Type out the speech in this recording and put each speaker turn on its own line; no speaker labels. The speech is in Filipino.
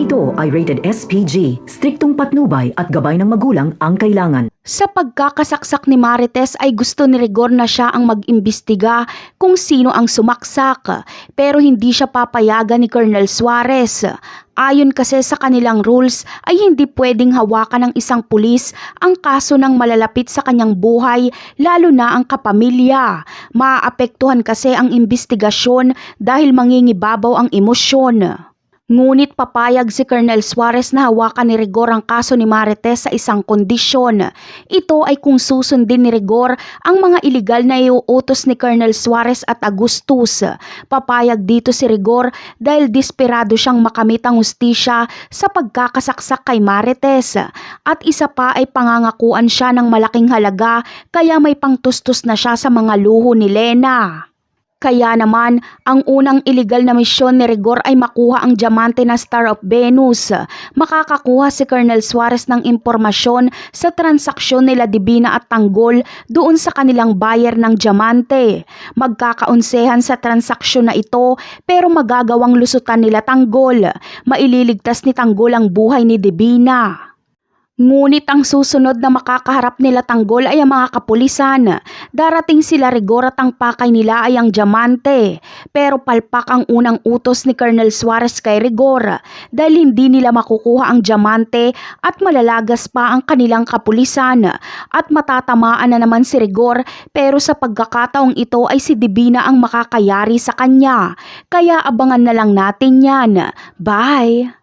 ito ay rated SPG. Striktong patnubay at gabay ng magulang ang kailangan.
Sa pagkakasaksak ni Marites ay gusto ni Rigor na siya ang mag-imbestiga kung sino ang sumaksak, pero hindi siya papayagan ni Colonel Suarez. Ayon kasi sa kanilang rules ay hindi pwedeng hawakan ng isang pulis ang kaso ng malalapit sa kanyang buhay, lalo na ang kapamilya. Maaapektuhan kasi ang imbestigasyon dahil mangingibabaw ang emosyon. Ngunit papayag si Colonel Suarez na hawakan ni Rigor ang kaso ni Marites sa isang kondisyon. Ito ay kung susundin ni Rigor ang mga iligal na iuutos ni Colonel Suarez at Agustus. Papayag dito si Rigor dahil desperado siyang makamit ang hustisya sa pagkakasaksak kay Marites. At isa pa ay pangangakuan siya ng malaking halaga, kaya may pangtustos na siya sa mga luho ni Lena. Kaya naman, ang unang iligal na misyon ni Rigor ay makuha ang diamante na Star of Venus. Makakakuha si Colonel Suarez ng impormasyon sa transaksyon nila Divina at Tanggol doon sa kanilang buyer ng diamante. Magkakaunsehan sa transaksyon na ito pero magagawang lusutan nila Tanggol. Maililigtas ni Tanggol ang buhay ni Divina. Ngunit ang susunod na makakaharap nila Tanggol ay ang mga kapulisan. Darating sila Rigor at ang pakay nila ay ang diamante. Pero palpak ang unang utos ni Colonel Suarez kay Rigor dahil hindi nila makukuha ang diamante at malalagas pa ang kanilang kapulisan. At matatamaan na naman si Rigor, pero sa pagkakataong ito ay si Divina ang makakayari sa kanya. Kaya abangan na lang natin yan. Bye!